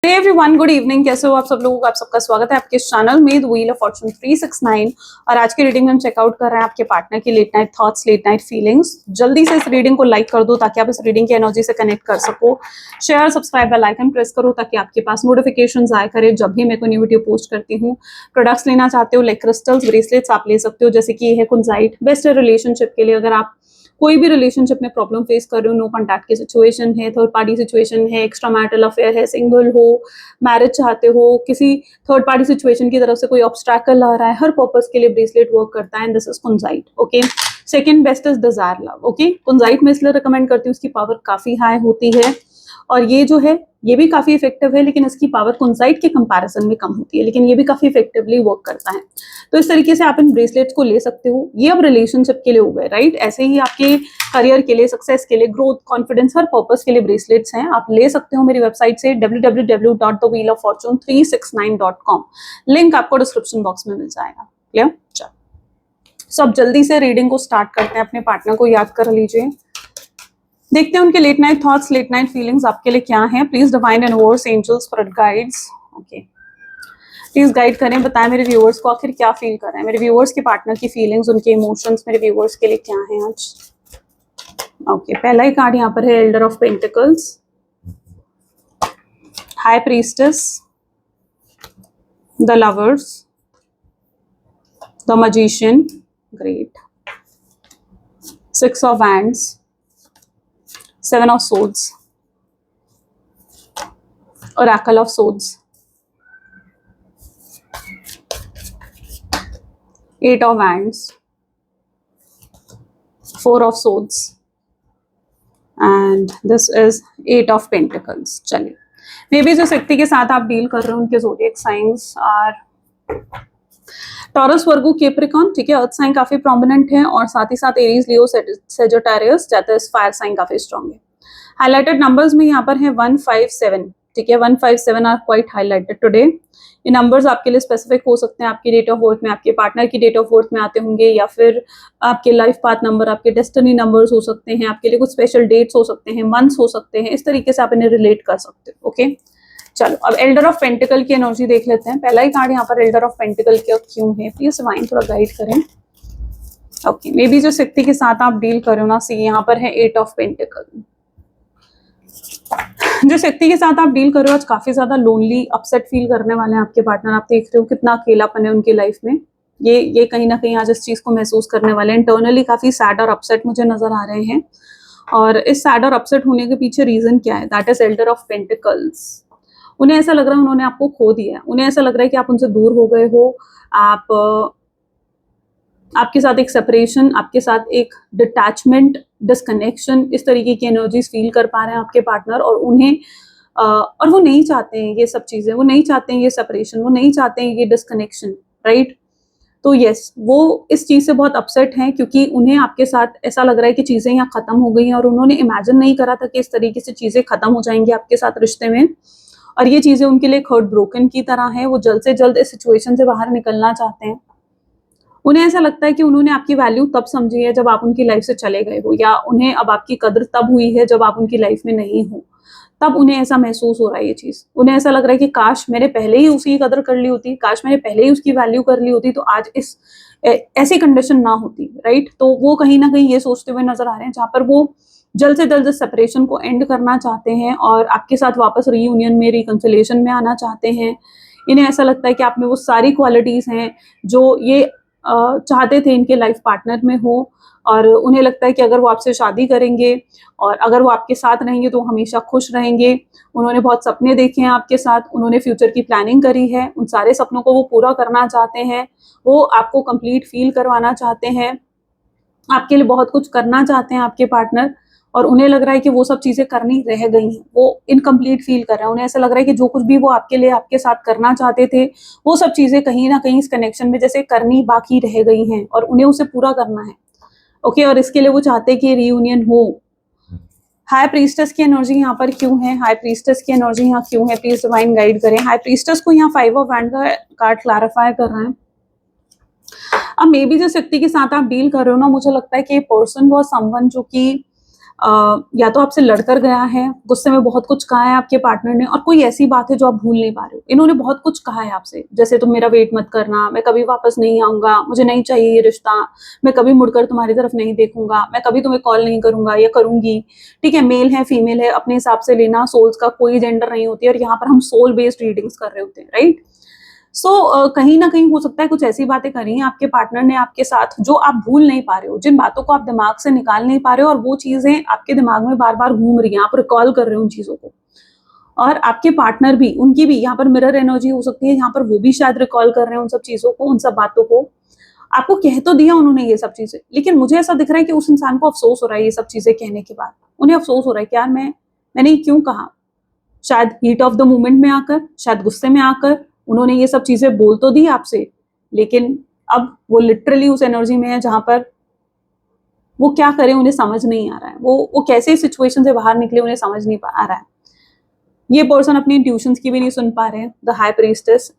Hey everyone, good evening. कैसे हो आप सब लोगों का? आप सबका स्वागत है आपके इस चैनल में द व्हील ऑफ फॉर्चून 369। और आज की रीडिंग में हम चेकआउट कर रहे हैं आपके पार्टनर की late night thoughts, late night feelings. जल्दी से इस रीडिंग को लाइक कर दो ताकि आप इस रीडिंग की एनर्जी से कनेक्ट कर सको। Share, subscribe, bell icon press करो ताकि आपके पास नोटिफिकेशंस आया करे जब भी मैं कोई न्यू वीडियो पोस्ट करती हूँ। प्रोडक्ट्स लेना चाहते हो लाइक क्रिस्टल्स, ब्रेसलेट्स आप ले सकते हो, जैसे कि ये है कुंजाइट। बेस्ट है रिलेशनशिप के लिए। अगर आप कोई भी रिलेशनशिप में प्रॉब्लम फेस कर रहे हो, नो कॉन्टैक्ट की सिचुएशन है, थर्ड पार्टी सिचुएशन है, एक्स्ट्रा मैरिटल अफेयर है, सिंगल हो, मैरिज चाहते हो, किसी थर्ड पार्टी सिचुएशन की तरफ से कोई ऑब्स्ट्रैकल आ रहा है, हर पर्पस के लिए ब्रेसलेट वर्क करता है। And this is kunzite. Okay, second best is desire love. Okay, kunzite में इसलिए रिकमेंड करती हूँ, उसकी पावर काफी हाई होती है और ये जो है ये भी काफी इफेक्टिव है, लेकिन इसकी पावर कुंजाइट के कंपैरिजन में कम होती है, लेकिन ये भी काफी इफेक्टिवली वर्क करता है। तो इस तरीके से आप इन ब्रेसलेट्स को ले सकते हो। ये अब रिलेशनशिप के लिए हो गए, राइट? ऐसे ही आपके करियर के लिए, सक्सेस के लिए, ग्रोथ, कॉन्फिडेंस, हर पर्पस के लिए ब्रेसलेट्स हैं। आप ले सकते हो मेरी वेबसाइट से www.thewheeloffortune369.com। लिंक आपको डिस्क्रिप्शन बॉक्स में मिल जाएगा। क्लियर? चलो, सो अब जल्दी से रीडिंग को स्टार्ट करते हैं। अपने पार्टनर को याद कर लीजिए, देखते हैं उनके late night thoughts, late night feelings आपके लिए क्या हैं। Please divine universe, angels, spirit guides, okay, please guide करें, बताएं मेरे व्यूअर्स को आखिर क्या फील कर रहे हैं। मेरे व्यूअर्स के पार्टनर की फीलिंग्स, उनके इमोशंस मेरे व्यूअर्स के लिए क्या हैं आज। ओके, पहला ही कार्ड यहाँ पर है Elder of pentacles, high priestess, the lovers, the magician, great, six of wands, seven of swords, oracle of swords, eight of wands, four of swords, and this is eight of pentacles। चलिए, may be जिस व्यक्ति के साथ आप deal कर रहे हो उनके zodiac signs are Taurus, Virgo, Capricorn. ठीक है, अर्थ साइन काफी प्रोमिनेंट है और साथ ही साथ एरीज, लियो, सेजिटेरियस, जैसे फायर साइन काफी स्ट्रॉन्ग है। हाईलाइटेड नंबर्स में यहाँ पर है 157। ठीक है, 157 आर क्वाइट हाईलाइटेड टुडे। ये नंबर्स आपके लिए स्पेसिफिक हो सकते हैं, आपकी डेट ऑफ बर्थ में, आपके पार्टनर की डेट ऑफ बर्थ में आते होंगे, या फिर आपके लाइफ पाथ नंबर, आपके डेस्टिनी नंबर्स हो सकते हैं, आपके लिए कुछ स्पेशल डेट्स हो सकते हैं, मंथ्स हो सकते हैं। इस तरीके से आप इन्हें रिलेट कर सकते हो। ओके, चलो अब एल्डर ऑफ पेंटिकल की एनर्जी देख लेते हैं। पहला ही कार्ड यहाँ पर एल्डर ऑफ पेंटिकल क्यों है, प्लीज डिवाइन थोड़ा गाइड करें। ओके, मे बी जो व्यक्ति के साथ आप डील कर रहे हो ना, सी यहाँ पर है एट ऑफ पेंटिकल। जिस व्यक्ति के साथ आप डील कर रहे हो आज काफी ज्यादा लोनली, अपसेट फील करने वाले हैं आपके पार्टनर। आप देख रहे हो कितना अकेलापन है उनकी लाइफ में। ये कहीं ना कहीं आज इस चीज को महसूस करने वाले हैं। इंटरनली काफी सैड और अपसेट मुझे नजर आ रहे हैं, और इस सैड और अपसेट होने के पीछे रीजन क्या है? That is Elder of pentacles. उन्हें ऐसा लग रहा है उन्होंने आपको खो दिया है। उन्हें ऐसा लग रहा है कि आप उनसे दूर हो गए हो। आपके साथ एक सेपरेशन, आपके साथ एक डिटैचमेंट, डिस्कनेक्शन, इस तरीके की एनर्जीज फील कर पा रहे हैं आपके पार्टनर। और उन्हें और वो नहीं चाहते हैं ये सब चीजें, वो नहीं चाहते हैं ये सेपरेशन, वो नहीं चाहते हैं ये डिस्कनेक्शन, राइट? तो यस, वो इस चीज से बहुत अपसेट हैं क्योंकि उन्हें आपके साथ ऐसा लग रहा है कि चीजें यहाँ खत्म हो गई हैं, और उन्होंने इमेजिन नहीं करा था कि इस तरीके से चीजें खत्म हो जाएंगी आपके साथ रिश्ते में। और ये चीजें उनके लिए हर्ट ब्रोकन की तरह है। वो जल्द से जल्द इस सिचुएशन से बाहर निकलना चाहते हैं। उन्हें ऐसा लगता है कि उन्होंने आपकी वैल्यू तब समझी है जब आप उनकी लाइफ से चले गए हो, या उन्हें अब आपकी कदर तब हुई है जब आप उनकी लाइफ में नहीं हो। तब उन्हें ऐसा महसूस हो रहा है ये चीज। उन्हें ऐसा लग रहा है कि काश मैंने पहले ही उसकी कदर कर ली होती, काश मैंने पहले ही उसकी वैल्यू कर ली होती, तो आज इस ऐसी कंडीशन ना होती, राइट? तो वो कहीं ना कहीं ये सोचते हुए नजर आ रहे हैं, जहां पर वो जल्द से जल्द सेपरेशन को एंड करना चाहते हैं और आपके साथ वापस रीयूनियन में, रिकंसिलिएशन में आना चाहते हैं। इन्हें ऐसा लगता है कि आप में वो सारी क्वालिटीज हैं जो ये चाहते थे इनके लाइफ पार्टनर में हो, और उन्हें लगता है कि अगर वो आपसे शादी करेंगे और अगर वो आपके साथ रहेंगे तो हमेशा खुश रहेंगे। उन्होंने बहुत सपने देखे हैं आपके साथ, उन्होंने फ्यूचर की प्लानिंग करी है, उन सारे सपनों को वो पूरा करना चाहते हैं। वो आपको कंप्लीट फील करवाना चाहते हैं, आपके लिए बहुत कुछ करना चाहते हैं आपके पार्टनर, और उन्हें लग रहा है कि वो सब चीजें करनी रह गई हैं। वो इनकम्प्लीट फील कर रहे हैं। उन्हें ऐसा लग रहा है कि जो कुछ भी वो आपके लिए, आपके साथ करना चाहते थे, वो सब चीजें कहीं ना कहीं इस कनेक्शन में जैसे करनी बाकी रह गई हैं और उन्हें उसे पूरा करना है। ओके, और इसके लिए वो चाहते हैं कि रियूनियन हो। हाई प्रीस्टेस की एनर्जी यहाँ पर क्यों है? हाई प्रीस्टेस की एनर्जी यहाँ क्यों है? प्लीज डिवाइन गाइड करें। हाई प्रीस्टेस को यहाँ 5 ऑफ वैंड का कार्ड क्लैरिफाई कर रहे हैं। अब मे बी जिस व्यक्ति के साथ आप डील कर रहे हो ना, मुझे लगता है कि पर्सन वो समवन जो कि या तो आपसे लड़कर गया है, गुस्से में बहुत कुछ कहा है आपके पार्टनर ने, और कोई ऐसी बात है जो आप भूल नहीं पा रहे हो। इन्होंने बहुत कुछ कहा है आपसे, जैसे तुम मेरा वेट मत करना, मैं कभी वापस नहीं आऊंगा, मुझे नहीं चाहिए ये रिश्ता, मैं कभी मुड़कर तुम्हारी तरफ नहीं देखूंगा, मैं कभी तुम्हें कॉल नहीं करूंगा या करूंगी। ठीक है, मेल है फीमेल है अपने हिसाब से लेना, सोल्स का कोई जेंडर नहीं होती है, और यहाँ पर हम सोल बेस्ड रीडिंग्स कर रहे होते हैं, राइट। सो कहीं ना कहीं हो सकता है कुछ ऐसी बातें करी हैं आपके पार्टनर ने आपके साथ जो आप भूल नहीं पा रहे हो, जिन बातों को आप दिमाग से निकाल नहीं पा रहे हो, और वो चीजें आपके दिमाग में बार बार घूम रही हैं, आप रिकॉल कर रहे हो उन चीजों को। और आपके पार्टनर भी, उनकी भी यहाँ पर मिरर एनर्जी हो सकती है, यहाँ पर वो भी शायद रिकॉल कर रहे हैं उन सब चीजों को, उन सब बातों को। आपको कह तो दिया उन्होंने ये सब चीजें, लेकिन मुझे ऐसा दिख रहा है कि उस इंसान को अफसोस हो रहा है ये सब चीजें कहने के बाद। उन्हें अफसोस हो रहा है कि यार मैंने क्यों कहा। शायद हीट ऑफ द मोमेंट में आकर, शायद गुस्से में आकर उन्होंने ये सब चीजें बोल तो दी आपसे, लेकिन अब वो लिटरली उस एनर्जी में है जहां पर वो क्या करें उन्हें समझ नहीं आ रहा है, वो कैसे इस सिचुएशन से बाहर निकले उन्हें समझ नहीं आ रहा है। ये पर्सन अपनी इंट्यूशंस की भी नहीं सुन पा रहे हैं, द हाई प्रीस्टेस।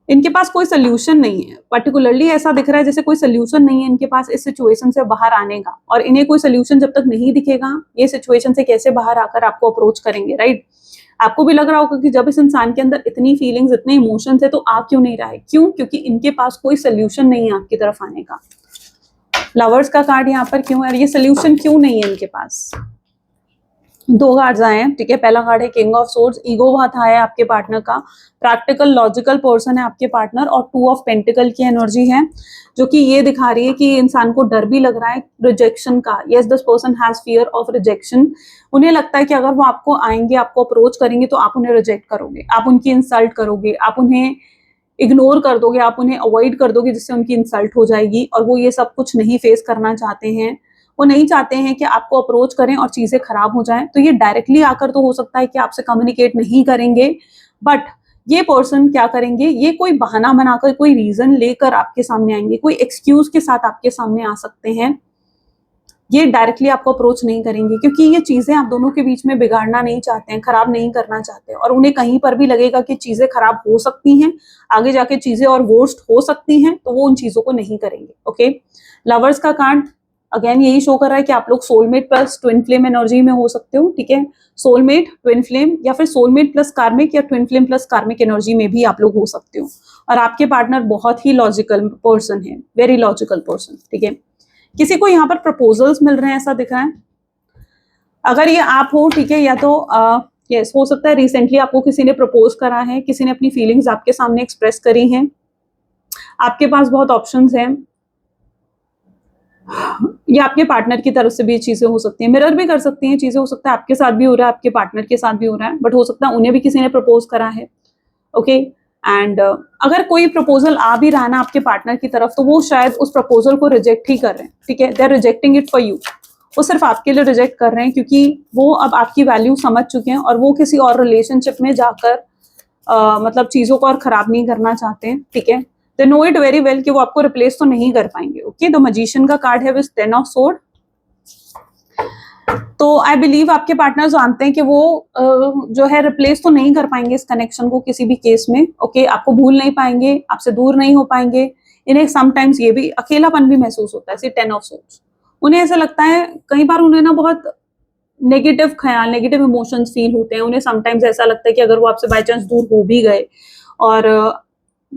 इनके पास कोई सोल्यूशन नहीं है, पर्टिकुलरली ऐसा दिख रहा है जैसे कोई सोल्यूशन नहीं है इनके पास इस सिचुएशन से बाहर आने का, और इन्हें कोई सोल्यूशन जब तक नहीं दिखेगा ये सिचुएशन से कैसे बाहर आकर आपको अप्रोच करेंगे, राइट। आपको भी लग रहा होगा कि जब इस इंसान के अंदर इतनी फीलिंग्स, इतने इमोशंस है तो आ क्यों नहीं रहा है, क्यों? क्योंकि इनके पास कोई सोल्यूशन नहीं है आपकी तरफ आने का। लवर्स का कार्ड यहाँ पर क्यों है, ये सोल्यूशन क्यों नहीं है इनके पास? दो कार्ड्स आए हैं, ठीक है। पहला कार्ड है किंग ऑफ सोर्ड्स, ईगो बहुत हाई है आपके पार्टनर का, प्रैक्टिकल लॉजिकल पर्सन है आपके पार्टनर, और टू ऑफ पेंटिकल की एनर्जी है जो कि ये दिखा रही है कि इंसान को डर भी लग रहा है रिजेक्शन का। Yes, this person has fear of rejection. उन्हें लगता है कि अगर वो आपको आएंगे, आपको अप्रोच करेंगे तो आप उन्हें रिजेक्ट करोगे, आप उनकी इंसल्ट करोगे, आप उन्हें इग्नोर कर दोगे, आप उन्हें अवॉइड कर दोगे, जिससे उनकी इंसल्ट हो जाएगी, और वो ये सब कुछ नहीं फेस करना चाहते हैं। वो नहीं चाहते हैं कि आपको अप्रोच करें और चीजें खराब हो जाएं। तो ये डायरेक्टली आकर तो हो सकता है कि आपसे कम्युनिकेट नहीं करेंगे, बट ये पर्सन क्या करेंगे, ये कोई बहाना बनाकर, कोई रीजन लेकर आपके सामने आएंगे, कोई एक्सक्यूज के साथ आपके सामने आ सकते हैं। ये डायरेक्टली आपको अप्रोच नहीं करेंगे, क्योंकि ये चीजें आप दोनों के बीच में बिगाड़ना नहीं चाहते हैं, खराब नहीं करना चाहते, और उन्हें कहीं पर भी लगेगा कि चीजें खराब हो सकती हैं, आगे जाके चीजें और वर्स्ट हो सकती हैं, तो वो उन चीजों को नहीं करेंगे। ओके, लवर्स का कार्ड अगेन यही शो कर रहा है कि आप लोग soulmate plus twin flame energy में हो सकते हो, ठीक है। सोलमेट, ट्विन फ्लेम, या फिर सोलमेट प्लस कार्मिक, या ट्विन फ्लेम प्लस कार्मिक एनर्जी में भी आप लोग हो सकते हो। और आपके पार्टनर बहुत ही लॉजिकल पर्सन है, वेरी लॉजिकल पर्सन, ठीक है। किसी को यहाँ पर प्रपोजल्स मिल रहे हैं ऐसा दिख रहा है। अगर ये आप हो, ठीक है, या तो यस, हो सकता है रिसेंटली आपको किसी ने प्रपोज करा है, किसी ने अपनी फीलिंग्स आपके सामने एक्सप्रेस करी हैं। आपके पास बहुत ऑप्शंस हैं, या आपके पार्टनर की तरफ से भी चीजें हो सकती हैं, मिरर भी कर सकती हैं चीजें, हो सकता है आपके साथ भी हो रहा है, आपके पार्टनर के साथ भी हो रहा है, बट हो सकता है उन्हें भी किसी ने प्रपोज करा है। ओके, एंड अगर कोई प्रपोजल आ भी रहा ना आपके पार्टनर की तरफ, तो वो शायद उस प्रपोजल को रिजेक्ट ही कर रहे हैं, ठीक है। They are rejecting it for you, वो सिर्फ आपके लिए रिजेक्ट कर रहे हैं, क्योंकि वो अब आपकी वैल्यू समझ चुके हैं, और वो किसी और रिलेशनशिप में जाकर मतलब चीजों को और खराब नहीं करना चाहते हैं, ठीक है। They know it very well कि वो आपको रिप्लेस तो नहीं कर पाएंगे। ओके, द मैजिशियन का कार्ड है विद 10 ऑफ सोर्ड। तो आई बिलीव आपके पार्टनर जानते हैं कि वो जो है रिप्लेस तो नहीं कर पाएंगे इस कनेक्शन को किसी भी केस में। ओके, आपको भूल नहीं पाएंगे, आपसे दूर नहीं हो पाएंगे। इन्हें समटाइम्स ये भी अकेलापन भी महसूस होता है, सी 10 ऑफ सोर्ड्स। उन्हें ऐसा लगता है, कई बार उन्हें ना बहुत नेगेटिव ख्याल, नेगेटिव इमोशंस फील होते हैं। उन्हें समटाइम्स ऐसा लगता है कि अगर वो आपसे बाय चांस दूर हो भी गए, और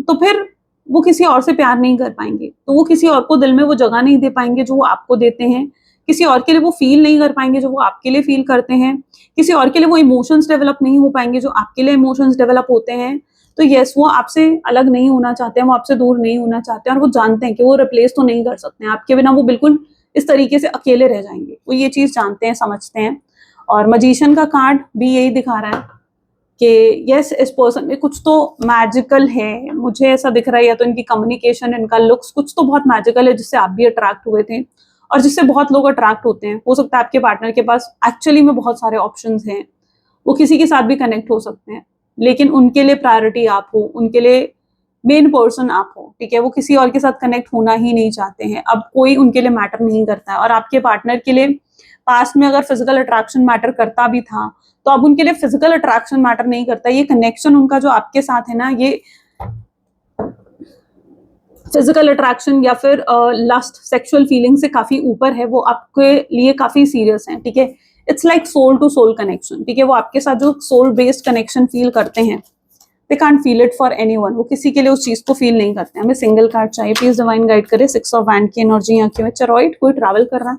तो फिर वो किसी और से प्यार नहीं कर पाएंगे, तो वो किसी और को दिल में वो जगह नहीं दे पाएंगे जो वो आपको देते हैं, किसी और के लिए वो फील नहीं कर पाएंगे जो वो आपके लिए फील करते हैं, किसी और के लिए वो इमोशंस डेवलप नहीं हो पाएंगे जो आपके लिए इमोशंस डेवलप होते हैं। तो यस, वो आपसे अलग नहीं होना चाहते हैं, वो आपसे दूर नहीं होना चाहते हैं, और वो जानते हैं कि वो रिप्लेस तो नहीं कर सकते हैं आपके बिना, वो बिल्कुल इस तरीके से अकेले रह जाएंगे। वो ये चीज जानते हैं, समझते हैं। और मैजिशियन का कार्ड भी यही दिखा रहा है कि यस, इस पर्सन में कुछ तो मैजिकल है, मुझे ऐसा दिख रहा है, या तो इनकी कम्युनिकेशन, इनका लुक्स, कुछ तो बहुत मैजिकल है जिससे आप भी अट्रैक्ट हुए थे, और जिससे बहुत लोग अट्रैक्ट होते हैं। हो सकता है आपके पार्टनर के पास एक्चुअली में बहुत सारे ऑप्शंस हैं, वो किसी के साथ भी कनेक्ट हो सकते हैं, लेकिन उनके लिए प्रायोरिटी आप हो, उनके लिए मेन पर्सन आप हो, ठीक है। वो किसी और के साथ कनेक्ट होना ही नहीं चाहते हैं, अब कोई उनके लिए मैटर नहीं करता है। और आपके पार्टनर के लिए पास्ट में अगर फिजिकल अट्रैक्शन मैटर करता भी था, तो अब उनके लिए फिजिकल अट्रैक्शन मैटर नहीं करता। ये कनेक्शन उनका जो आपके साथ है ना, ये फिजिकल अट्रैक्शन या फिर लस्ट सेक्सुअल फीलिंग से काफी ऊपर है, वो आपके लिए काफी सीरियस है, ठीक है। It's like soul to soul connection, ठीक है। वो आपके साथ जो सोल बेस्ड कनेक्शन फील करते हैं, they can't feel it for anyone, वो किसी के लिए उस चीज को फील नहीं करते। हमें सिंगल कार्ड चाहिए, प्लीज डिवाइन गाइड करे। 6 ऑफ वैंड की एनर्जी आंखें में। चरॉइड, कोई ट्रैवल कर रहा है,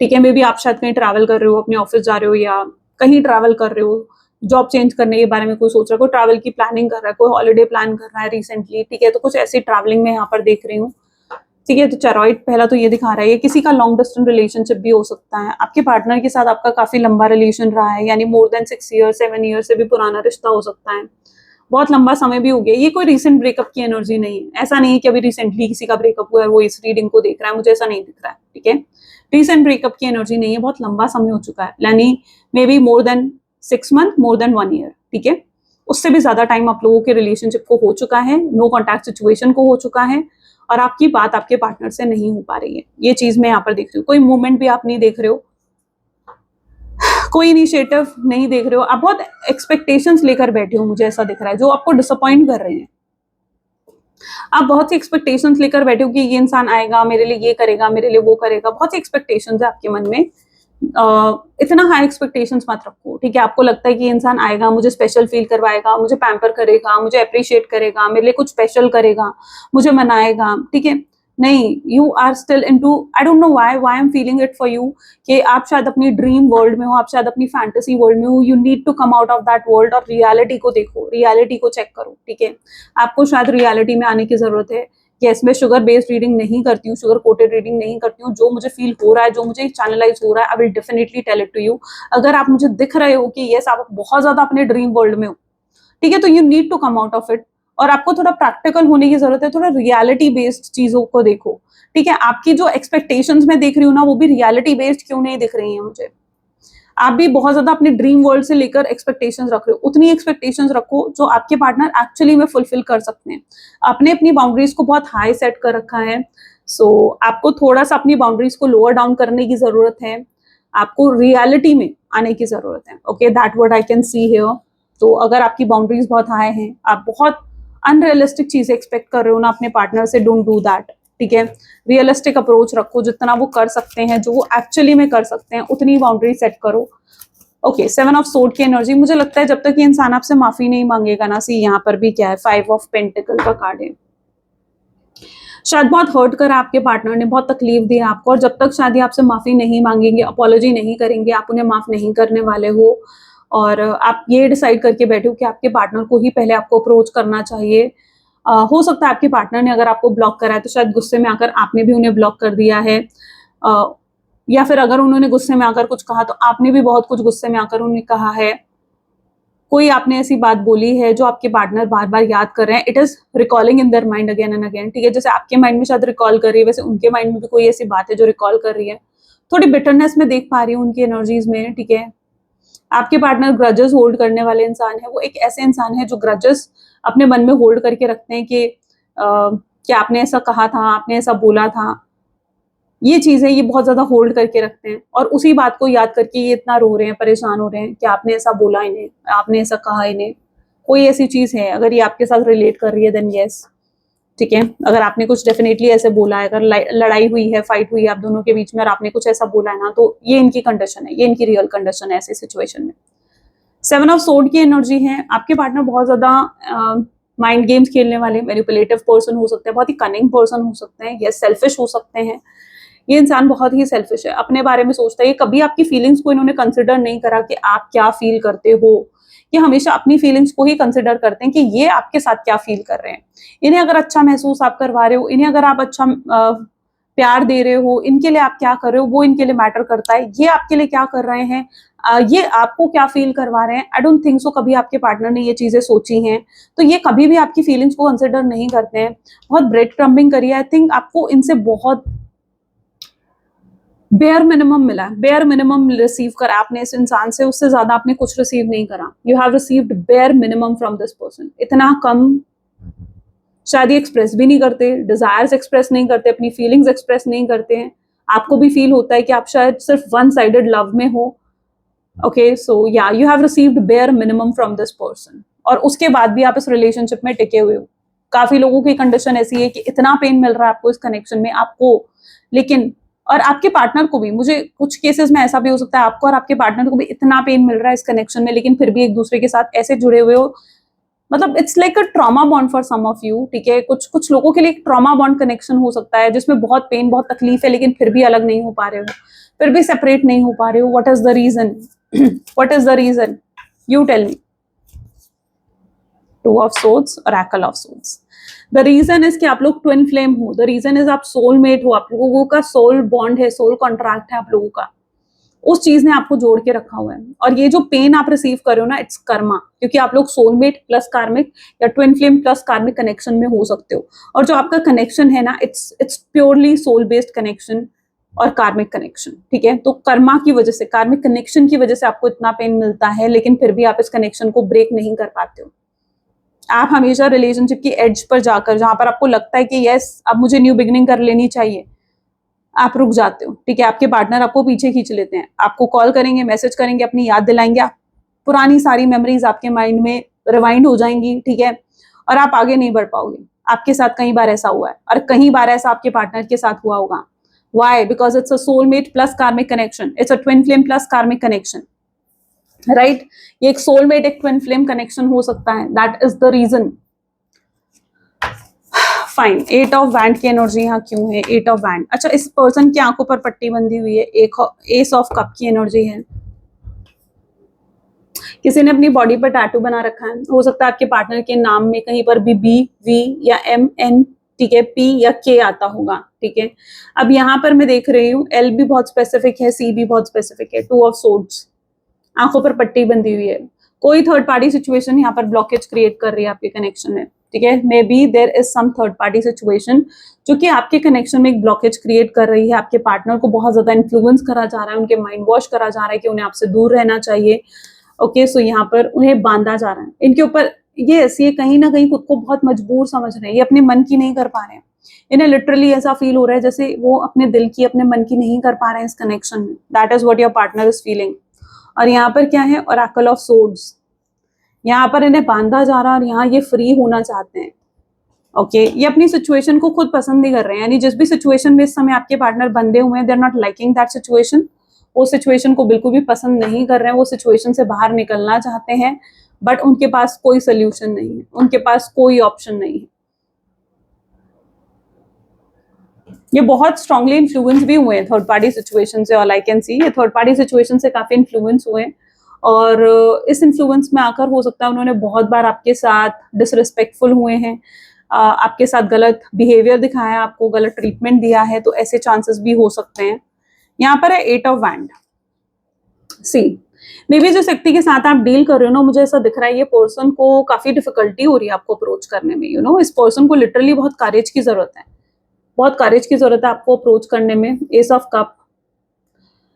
ठीक है। मे बी आप शायद कहीं ट्रैवल कर रहे हो, अपने ऑफिस जा रहे हो या कहीं ट्रैवल कर रहे हो, जॉब चेंज करने के बारे में कोई सोच रहा है, कोई ट्रैवल की प्लानिंग कर रहा है, कोई हॉलिडे प्लान कर रहा है रिसेंटली, ठीक है। तो कुछ ऐसी ट्रैवलिंग में यहाँ पर देख रही हूँ, ठीक है। तो चरॉइड पहला तो ये दिखा रहा है, ये किसी का लॉन्ग डिस्टेंस रिलेशनशिप भी हो सकता है। आपके पार्टनर के साथ आपका काफी लंबा रिलेशन रहा है, यानी मोर देन 6 ईयर 7 ईयर से भी पुराना रिश्ता हो सकता है, बहुत लंबा समय भी हो गया। ये कोई रिसेंट ब्रेकअप की एनर्जी नहीं है, ऐसा नहीं है कि अभी रिसेंटली किसी का ब्रेकअप हुआ है वो इस रीडिंग को देख रहा है, मुझे ऐसा नहीं दिख रहा है, ठीक है। रिसेंट ब्रेकअप की एनर्जी नहीं है, बहुत लंबा समय हो चुका है, यानी may be more than 6 month, more than 1 year, ठीक है। उससे भी ज्यादा टाइम आप लोगों के रिलेशनशिप को हो चुका है, नो कॉन्टैक्ट सिचुएशन को हो चुका है, और आपकी बात आपके पार्टनर से नहीं हो पा रही है। ये चीज मैं यहाँ पर देख रही हूँ। कोई मूवमेंट भी आप नहीं देख रहे हो, कोई इनिशिएटिव नहीं देख रहे हो, आप बहुत एक्सपेक्टेशंस लेकर बैठे हो, मुझे ऐसा दिख रहा है, जो आपको डिसअपॉइंट कर रहे हैं। आप बहुत सी एक्सपेक्टेशंस लेकर बैठे हो कि ये इंसान आएगा, मेरे लिए ये करेगा, मेरे लिए वो करेगा, बहुत सी एक्सपेक्टेशंस है आपके मन में। इतना हाई एक्सपेक्टेशंस मत रखो, ठीक है। आपको लगता है कि ये इंसान आएगा, मुझे स्पेशल फील करवाएगा, मुझे पैम्पर करेगा, मुझे अप्रिशिएट करेगा, मेरे लिए कुछ स्पेशल करेगा, मुझे मनाएगा, ठीक है। नहीं, you are still into, I don't know why I am feeling it for you, कि आप शायद अपनी ड्रीम वर्ल्ड में हो, आप शायद अपनी फैंटेसी वर्ल्ड में हो। You need to come out of that world और रियलिटी को देखो, रियलिटी को चेक करो, ठीक है। आपको शायद रियलिटी में आने की जरूरत है। यस, मैं शुगर बेस्ड रीडिंग नहीं करती हूँ, शुगर कोटेड रीडिंग नहीं करती हूँ। जो मुझे फील हो रहा है, जो मुझे चैनलाइज हो रहा है, I will definitely tell it to you. अगर आप मुझे दिख रहे हो कि यस आप बहुत ज्यादा अपने ड्रीम वर्ल्ड में हो, ठीक है, तो you need to come out of it, और आपको थोड़ा प्रैक्टिकल होने की जरूरत है, थोड़ा रियलिटी बेस्ड चीजों को देखो, ठीक है। आपकी जो एक्सपेक्टेशंस मैं देख रही हूँ ना, वो भी रियलिटी बेस्ड क्यों नहीं दिख रही है मुझे। आप भी बहुत ज्यादा अपने ड्रीम वर्ल्ड से लेकर एक्सपेक्टेशंस रख रहे हो, उतनी एक्सपेक्टेशंस रखो जो आपके पार्टनर एक्चुअली में फुलफिल कर सकते हैं। आपने अपनी बाउंड्रीज को बहुत हाई सेट कर रखा है, सो आपको थोड़ा सा अपनी बाउंड्रीज को लोअर डाउन करने की जरूरत है, आपको रियलिटी में आने की जरूरत है, okay, that what I can see here. तो अगर आपकी बाउंड्रीज बहुत हाई हैं, आप बहुत अनरियलिस्टिक चीजें एक्सपेक्ट कर रहे हो ना अपने पार्टनर से, डोंट डू दैट, ठीक है। रियलिस्टिक अप्रोच रखो, जितना वो कर सकते हैं, जो वो एक्चुअली में कर सकते हैं, उतनी बाउंड्री सेट करो, ओके। 7 ऑफ सोर्ड की एनर्जी, मुझे लगता है जब तक ये इंसान आपसे माफी नहीं मांगेगा ना, सी यहाँ पर भी क्या है, 5 ऑफ पेंटिकल का कार्ड है। शायद बहुत हर्ट करा आपके पार्टनर ने, बहुत तकलीफ दी आपको, और जब तक शायद ये आपसे माफी नहीं मांगेंगे, अपॉलॉजी नहीं करेंगे, आप उन्हें माफ नहीं करने वाले हो। और आप ये डिसाइड करके बैठे हो कि आपके पार्टनर को ही पहले आपको अप्रोच करना चाहिए। हो सकता है आपके पार्टनर ने अगर आपको ब्लॉक करा है तो शायद गुस्से में आकर आपने भी उन्हें ब्लॉक कर दिया है, या फिर अगर उन्होंने गुस्से में आकर कुछ कहा तो आपने भी बहुत कुछ गुस्से में आकर उन्हें कहा है। कोई आपने ऐसी बात बोली है जो आपके पार्टनर बार बार याद कर रहे हैं, it is recalling in their mind again and again, ठीक है। जैसे आपके माइंड में शायद रिकॉल कर रही है, वैसे उनके माइंड में भी कोई ऐसी बात है जो रिकॉल कर रही है। थोड़ी बिटरनेस में देख पा रही हूँ उनकी एनर्जीज में, ठीक है। आपके पार्टनर ग्रजेस होल्ड करने वाले इंसान है, वो एक ऐसे इंसान है जो ग्रजेस अपने मन में होल्ड करके रखते हैं कि आपने ऐसा कहा था, आपने ऐसा बोला था, ये चीजें ये बहुत ज्यादा होल्ड करके रखते हैं, और उसी बात को याद करके ये इतना रो रहे हैं, परेशान हो रहे हैं कि आपने ऐसा बोला इन्हें, आपने ऐसा कहा इन्हें। कोई ऐसी चीज है, अगर ये आपके साथ रिलेट कर रही है देन यस, ठीक है। अगर आपने कुछ डेफिनेटली ऐसे बोला है, अगर लड़ाई हुई है, फाइट हुई है आप दोनों के बीच में, और आपने कुछ ऐसा बोला है ना, तो ये इनकी कंडीशन है, ये इनकी रियल कंडीशन है ऐसी सिचुएशन में। 7 ऑफ सोर्ड की एनर्जी है, आपके पार्टनर बहुत ज्यादा माइंड गेम्स खेलने वाले मैनिपुलेटिव पर्सन हो सकते हैं, बहुत ही कनिंग पर्सन हो सकते हैं, या सेल्फिश हो सकते हैं। ये इंसान बहुत ही सेल्फिश है, अपने बारे में सोचता है, ये कभी आपकी फीलिंग्स को इन्होंने कंसिडर नहीं करा कि आप क्या फील करते हो। ये हमेशा अपनी फीलिंग्स को ही कंसिडर करते हैं कि ये आपके साथ क्या फील कर रहे हैं। इन्हें अगर अच्छा महसूस आप करवा रहे हो, इन्हें अगर आप अच्छा प्यार दे रहे हो, इनके लिए आप क्या कर रहे हो वो इनके लिए मैटर करता है। ये आपके लिए क्या कर रहे हैं, ये आपको क्या फील करवा रहे हैं, आई डोंट थिंक सो कभी आपके पार्टनर ने ये चीजें सोची हैं। तो ये कभी भी आपकी फीलिंग्स को कंसिडर नहीं करते हैं। बहुत ब्रेड क्रम्बिंग करी है, आई थिंक आपको इनसे बहुत बेयर मिनिमम मिला है, बेयर मिनिमम रिसीव करा आपने इस इंसान से, उससे ज्यादा आपने कुछ रिसीव नहीं करा। You have received bare minimum from this person. इतना कम शायद ये एक्सप्रेस भी नहीं करते, डिजायर्स एक्सप्रेस नहीं करते, अपनी फीलिंग्स एक्सप्रेस नहीं करते हैं। आपको भी फील होता है कि आप शायद सिर्फ वन साइडेड लव में हो, ओके। सो या you have received bare minimum from this person, और उसके बाद भी आप इस रिलेशनशिप में टिके हुए हो। काफी लोगों की कंडीशन ऐसी है कि इतना पेन मिल रहा है आपको इस कनेक्शन में, आपको, लेकिन और आपके पार्टनर को भी, मुझे कुछ केसेस में ऐसा भी हो सकता है आपको और आपके पार्टनर को भी इतना पेन मिल रहा है इस कनेक्शन में, लेकिन फिर भी एक दूसरे के साथ ऐसे जुड़े हुए हो, मतलब it's like a trauma bond for some of you, ठीक है। कुछ कुछ लोगों के लिए एक ट्रॉमा बॉन्ड कनेक्शन हो सकता है जिसमें बहुत पेन, बहुत तकलीफ है, लेकिन फिर भी अलग नहीं हो पा रहे हो, फिर भी सेपरेट नहीं हो पा रहे हो। What is the reason? What is the reason? You tell me. Two of swords, oracle of swords. The reason is कि आप लोग ट्विन फ्लेम हो, द रीजन इज आप सोलमेट हो, आप लोगों का सोल बॉन्ड है, सोल कॉन्ट्रैक्ट है आप लोगों का, उस चीज ने आपको जोड़ के रखा हुआ है। और ये जो पेन आप रिसीव कर रहे हो ना, इट्स कर्मा, क्योंकि आप लोग सोलमेट प्लस कार्मिक या twin flame plus karmic connection में हो सकते हो। और जो आपका कनेक्शन है ना, it's purely soul based connection और कार्मिक कनेक्शन, ठीक है। तो कर्मा की वजह से, कार्मिक कनेक्शन की वजह से आपको इतना पेन मिलता है, लेकिन फिर भी आप इस कनेक्शन को ब्रेक नहीं कर पाते हो। आप हमेशा रिलेशनशिप की एज पर जाकर, जहां पर आपको लगता है कि यस अब मुझे न्यू बिगिनिंग कर लेनी चाहिए, आप रुक जाते हो, ठीक है। आपके पार्टनर आपको पीछे खींच लेते हैं, आपको कॉल करेंगे, मैसेज करेंगे, अपनी याद दिलाएंगे, आप पुरानी सारी मेमोरीज आपके माइंड में रिवाइंड हो जाएंगी, ठीक है, और आप आगे नहीं बढ़ पाओगे। आपके साथ कई बार ऐसा हुआ है और कई बार ऐसा आपके पार्टनर के साथ हुआ होगा। Why? Because it's a soulmate plus karmic connection, it's a twin flame plus karmic connection, right. ये एक सोलमेट, एक ट्विन फ्लेम कनेक्शन हो सकता है, that is the reason. Fine, 8 of wand की एनर्जी यहाँ क्यों है? 8 ऑफ वैंड, अच्छा, इस पर्सन की आंखों पर पट्टी बंधी हुई है, एक एस ऑफ कप की एनर्जी है। किसी ने अपनी बॉडी पर टैटू बना रखा है, हो सकता है आपके पार्टनर के नाम में कहीं पर भी बी, वी या एम, एन, ठीक है, पी या के आता होगा, ठीक है। अब यहाँ पर मैं देख रही हूँ एल भी बहुत स्पेसिफिक है, सी भी बहुत स्पेसिफिक है, 2 ऑफ सोर्ड्स, आंखों पर पट्टी बंधी हुई है। कोई थर्ड पार्टी सिचुएशन यहाँ पर ब्लॉकेज क्रिएट कर रही है आपके कनेक्शन में, ठीक है। Maybe there is some third party situation जो कि आपके कनेक्शन में एक ब्लॉकेज क्रिएट कर रही है। आपके पार्टनर को बहुत ज्यादा इन्फ्लुएंस करा जा रहा है, उनके माइंड वॉश करा जा रहा है कि उन्हें आपसे दूर रहना चाहिए। ओके, सो यहाँ पर उन्हें बांधा जा रहा है इनके ऊपर। ये कहीं ना कहीं खुद को बहुत मजबूर समझ रहे हैं, ये अपने मन की नहीं कर पा रहे हैं। इन्हें लिटरली ऐसा फील हो रहा है जैसे वो अपने दिल की, अपने मन की नहीं कर पा रहे हैं इस कनेक्शन में। That is what your partner is feeling. और यहाँ पर क्या है? Oracle of swords. यहाँ पर इन्हें बांधा जा रहा है और यहाँ ये फ्री होना चाहते हैं। ओके, ये अपनी सिचुएशन को खुद पसंद नहीं कर रहे हैं, यानी जिस भी सिचुएशन में इस समय आपके पार्टनर बंधे हुए हैं, they are not liking that situation. वो सिचुएशन को बिल्कुल भी पसंद नहीं कर रहे हैं, वो सिचुएशन से बाहर निकलना चाहते हैं, बट उनके पास कोई सोल्यूशन नहीं है, उनके पास कोई ऑप्शन नहीं है। ये बहुत स्ट्रांगली इन्फ्लुएंस भी हुए हैं थर्ड पार्टी सिचुएशन से, ऑल आई कैन सी, ये थर्ड पार्टी सिचुएशन से काफी इन्फ्लुएंस हुए हैं। और इस इन्फ्लुएंस में आकर हो सकता है उन्होंने बहुत बार आपके साथ डिसरिस्पेक्टफुल हुए हैं, आपके साथ गलत बिहेवियर दिखाया है, आपको गलत ट्रीटमेंट दिया है, तो ऐसे चांसेस भी हो सकते हैं। यहाँ पर है 8 of wand. See, maybe जिस व्यक्ति के साथ आप डील कर रहे हो ना, मुझे ऐसा दिख रहा है ये पर्सन को काफी डिफिकल्टी हो रही है आपको अप्रोच करने में। यू नो, इस पर्सन को लिटरली बहुत करेज की जरूरत है, बहुत करेज की जरूरत है आपको अप्रोच करने में। S of cup,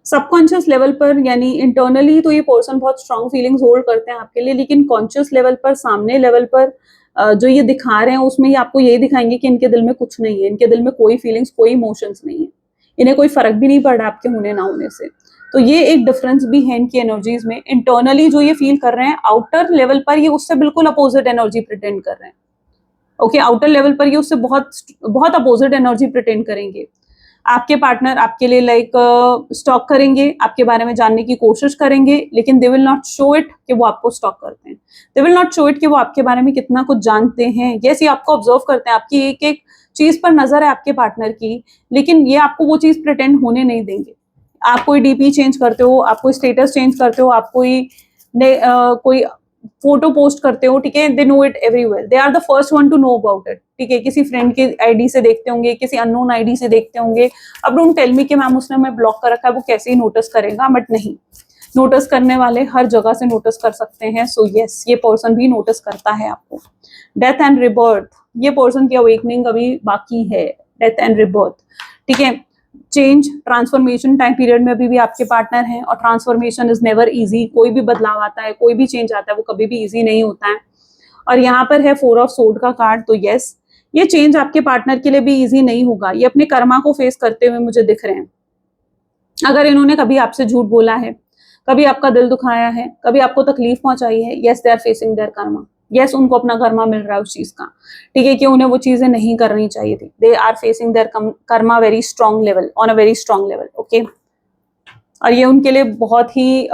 subconscious level पर, यानी इंटरनली तो ये पर्सन बहुत स्ट्रांग फीलिंग्स होल्ड करते हैं आपके लिए, लेकिन कॉन्शियस लेवल पर, सामने लेवल पर जो ये दिखा रहे हैं उसमें ये आपको यही दिखाएंगे कि इनके दिल में कुछ नहीं है, इनके दिल में कोई फीलिंग्स, कोई इमोशंस नहीं है, इन्हें कोई फर्क भी नहीं पड़ रहा आपके होने ना होने से। तो ये एक डिफरेंस भी है इनकी एनर्जीज में। इंटरनली जो ये फील कर रहे हैं, आउटर लेवल पर ये उससे बिल्कुल अपोजिट एनर्जी प्रिटेंड कर रहे हैं। ओके, आउटर लेवल पर ये उससे बहुत बहुत अपोजिट एनर्जी प्रिटेंड करेंगे। आपके पार्टनर आपके लिए लाइक स्टॉक करेंगे, आपके बारे में जानने की कोशिश करेंगे, लेकिन they will not show it कि वो आपको स्टॉक करते हैं। They will not show it कि वो आपके बारे में कितना कुछ जानते हैं। यस, ये आपको ऑब्जर्व करते हैं, आपकी एक एक चीज पर नजर है आपके पार्टनर की, लेकिन ये आपको वो चीज प्रिटेंड होने नहीं देंगे। आप कोई डीपी चेंज करते हो, आप कोई स्टेटस चेंज करते हो, आप कोई फोटो पोस्ट करते हो, ठीक है, they know it everywhere, they are the first one to know about it, ठीक है। किसी फ्रेंड के आईडी से देखते होंगे, किसी अननोन आईडी से देखते होंगे। अब डोंट टेल मी कि मैम उसने मैं ब्लॉक कर रखा है, वो कैसे ही नोटिस करेगा, बट नहीं, नोटिस करने वाले हर जगह से नोटिस कर सकते हैं। सो यस, ये पर्सन भी नोटिस करता है आपको। डेथ एंड रिबर्थ, ये पर्सन की अवेकनिंग अभी बाकी है। डेथ एंड रिबर्थ, ठीक है, चेंज, ट्रांसफॉर्मेशन टाइम पीरियड में अभी भी आपके पार्टनर हैं, और ट्रांसफॉर्मेशन इज नेवर इजी। कोई भी बदलाव आता है, कोई भी चेंज आता है, वो कभी भी इजी नहीं होता है। और यहाँ पर है 4 ऑफ सोर्ड का कार्ड, तो यस, ये चेंज आपके पार्टनर के लिए भी इजी नहीं होगा। ये अपने कर्मा को फेस करते हुए मुझे दिख रहे हैं। अगर इन्होंने कभी आपसे झूठ बोला है, कभी आपका दिल दुखाया है, कभी आपको तकलीफ पहुंचाई है, yes, they are facing their karma. Yes उनको अपना कर्मा मिल रहा है उस चीज का, ठीक है, कि उन्हें वो चीजें नहीं करनी चाहिए थी। They are facing their karma very strong level, on a very strong level, okay. और ये उनके लिए बहुत ही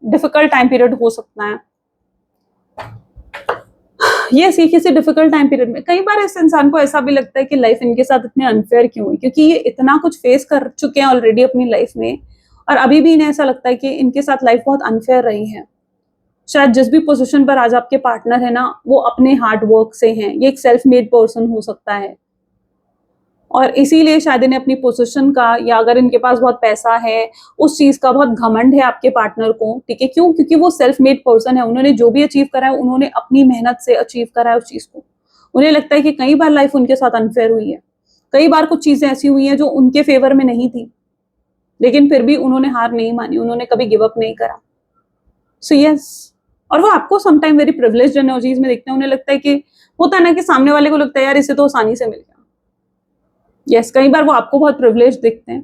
डिफिकल्ट टाइम पीरियड हो सकता है। ये किसी डिफिकल्ट टाइम पीरियड में कई बार इस इंसान को ऐसा भी लगता है कि लाइफ इनके साथ इतने अनफेयर क्यों हुई, क्योंकि ये इतना कुछ फेस कर चुके हैं ऑलरेडी अपनी लाइफ में, और अभी भी इन्हें ऐसा लगता है कि इनके साथ लाइफ बहुत अनफेयर रही है। शायद जिस भी पोजीशन पर आज आपके पार्टनर है ना, वो अपने हार्ड वर्क से हैं, ये एक सेल्फ मेड पर्सन हो सकता है, और इसीलिए शायद इन्हें अपनी पोजीशन का, या अगर इनके पास बहुत पैसा है, उस चीज का बहुत घमंड है आपके पार्टनर को, ठीक है। क्यों? क्योंकि वो सेल्फ मेड पर्सन है, उन्होंने जो भी अचीव करा है उन्होंने अपनी मेहनत से अचीव करा है उस चीज को। उन्हें लगता है कि कई बार लाइफ उनके साथ अनफेयर हुई है, कई बार कुछ चीजें ऐसी हुई हैं जो उनके फेवर में नहीं थी, लेकिन फिर भी उन्होंने हार नहीं मानी, उन्होंने कभी गिव अप नहीं करा। सो यस, और वो आपको समटाइम वेरी प्रिविलेज्ड एनर्जीज में देखते हैं। उन्हें लगता है कि होता है ना कि सामने वाले को लगता है यार इसे तो आसानी से मिल गया। यस, कई बार वो आपको बहुत प्रिविलेज दिखते हैं,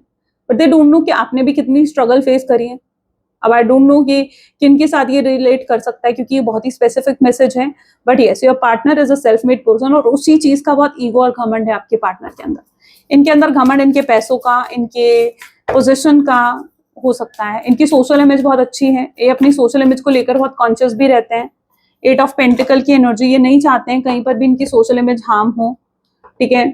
बट दे डोंट नो कि आपने भी कितनी स्ट्रगल फेस करी है। अब आई डोंट नो कि किनके साथ ये रिलेट कर सकता है, क्योंकि ये बहुत ही स्पेसिफिक मैसेज है, but yes your partner is a self made person, और उसी चीज का बहुत ईगो और घमंड है आपके पार्टनर के अंदर। इनके अंदर घमंड इनके पैसों का, इनके पोजिशन का हो सकता है। इनकी सोशल इमेज बहुत अच्छी है, ये अपनी सोशल इमेज को लेकर बहुत कॉन्शियस भी रहते हैं। 8 ऑफ पेंटिकल की एनर्जी, ये नहीं चाहते हैं कहीं पर भी इनकी सोशल इमेज हार्म हो, ठीक है।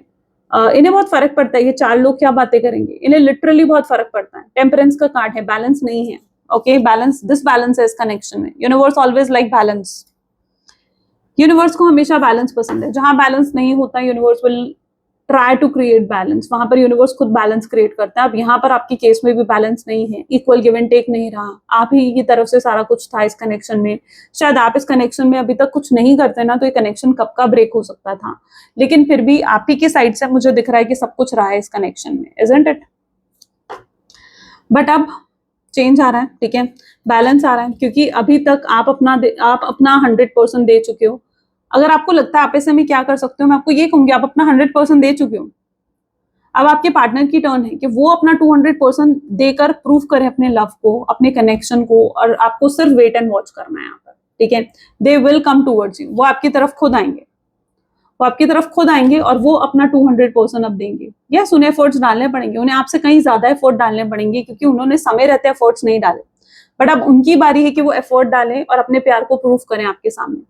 इन्हें बहुत फर्क पड़ता है ये 4 लोग क्या बातें करेंगे, इन्हें लिटरली बहुत फर्क पड़ता है। टेम्परेंस का कार्ड है, बैलेंस नहीं है, ओके। बैलेंस, दिस बैलेंस है इस कनेक्शन में। Universe always like balance, universe को हमेशा बैलेंस पसंद है। जहां बैलेंस नहीं होता, universe will try to create balance, वहां पर यूनिवर्स खुद बैलेंस क्रिएट करता है। अब यहाँ पर आपकी केस में भी बैलेंस नहीं है, इक्वल गिव एंड टेक नहीं रहा, आप ही की तरफ से सारा कुछ था इस कनेक्शन में। शायद आप इस कनेक्शन में अभी तक कुछ नहीं करते ना, तो ये कनेक्शन कब का ब्रेक हो सकता था, लेकिन फिर भी आप ही की साइड से मुझे दिख रहा है कि सब कुछ रहा है इस कनेक्शन में, इजंट इट। बट अब चेंज आ रहा है, ठीक है, बैलेंस आ रहा है, क्योंकि अभी तक आप अपना 100% दे चुके हो। अगर आपको लगता है आप ऐसे में क्या कर सकते हो, मैं आपको ये कहूंगी आप अपना 100% दे चुके हो। अब आपके पार्टनर की टर्न है कि वो अपना 200% देकर प्रूव करे अपने लव को, अपने कनेक्शन को, और आपको सिर्फ वेट एंड वॉच करना है यहाँ पर, ठीक है। They will come towards you, वो आपकी तरफ खुद आएंगे, वो आपकी तरफ खुद आएंगे, और वो अपना 200% अब देंगे। यस, उन्हें एफर्ट्स डालने पड़ेंगे, उन्हें आपसे कहीं ज्यादा एफर्ट डालने पड़ेंगे, क्योंकि उन्होंने समय रहते एफर्ट्स नहीं डाले। बट अब उनकी बारी है कि वो एफर्ट डालें और अपने प्यार को प्रूफ करें आपके सामने।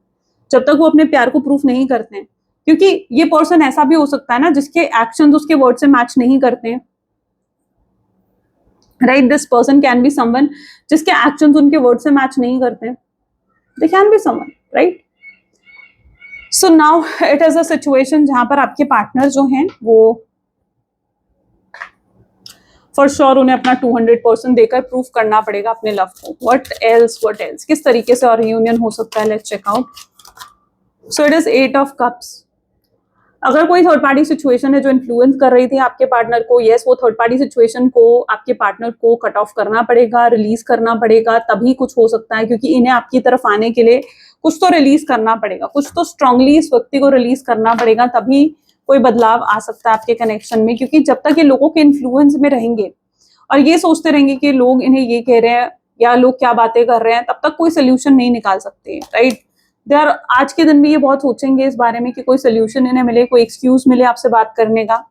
जब तक वो अपने प्यार को प्रूफ नहीं करते हैं, क्योंकि ये पर्सन ऐसा भी हो सकता है ना जिसके एक्शंस उसके वर्ड से मैच नहीं करते हैं, right. This person can be someone जिसके एक्शंस उनके वर्ड से मैच नहीं करते हैं, they can be someone, right. So now it is a situation जहां पर आपके पार्टनर जो हैं वो फॉर श्योर उन्हें अपना 200% देकर प्रूफ करना पड़ेगा अपने लव को। व्हाट एल्स, किस तरीके से और रियूनियन हो सकता है, let's check out. So it is 8 of cups. अगर कोई थर्ड पार्टी सिचुएशन है जो इन्फ्लुएंस कर रही थी आपके पार्टनर को, यस, वो थर्ड पार्टी सिचुएशन को आपके पार्टनर को कट ऑफ करना पड़ेगा, रिलीज करना पड़ेगा, तभी कुछ हो सकता है, क्योंकि इन्हें आपकी तरफ आने के लिए कुछ तो रिलीज करना पड़ेगा, कुछ तो स्ट्रांगली इस व्यक्ति को रिलीज करना पड़ेगा, तभी कोई बदलाव आ सकता है आपके कनेक्शन में। क्योंकि जब तक ये लोगों के इन्फ्लुएंस में रहेंगे और ये सोचते रहेंगे कि लोग इन्हें ये कह रहे हैं या लोग क्या बातें कर रहे हैं, तब तक कोई सोल्यूशन नहीं निकाल सकते, राइट। दे आर आज के दिन में ये बहुत सोचेंगे इस बारे में कि कोई सोल्यूशन इन्हें मिले, कोई एक्सक्यूज मिले आपसे बात करने का।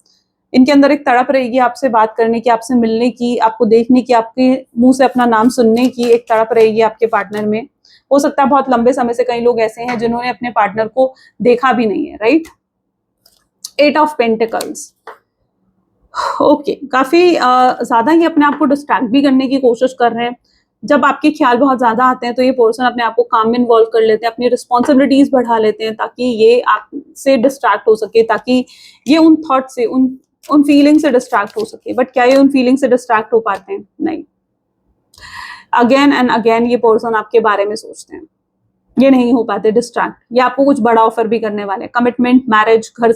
इनके अंदर एक तड़प रहेगी आपसे बात करने की, आपसे मिलने की, आपको देखने की, आपके मुंह से अपना नाम सुनने की एक तड़प रहेगी आपके पार्टनर में। हो सकता है बहुत लंबे समय से कई लोग ऐसे हैं जिन्होंने अपने पार्टनर को देखा भी नहीं है, राइट। 8 of pentacles, okay. काफी ज्यादा ही अपने आप को डिस्ट्रैक्ट भी करने की कोशिश कर रहे हैं। जब आपके ख्याल बहुत ज्यादा आते हैं तो ये पर्सन अपने आप को काम में इन्वॉल्व कर लेते हैं, अपनी रिस्पॉन्सिबिलिटीज बढ़ा लेते हैं, ताकि ये आपसे डिस्ट्रैक्ट हो सके, ताकि ये उन थॉट से, उन फीलिंग से डिस्ट्रैक्ट हो सके। बट क्या ये उन फीलिंग से डिस्ट्रैक्ट हो पाते हैं? नहीं। अगेन एंड अगेन ये पर्सन आपके बारे में सोचते हैं, ये नहीं हो पाते डिस्ट्रैक्ट। ये आपको कुछ बड़ा ऑफर भी करने वाले हैं, कमिटमेंट, मैरिज, घर,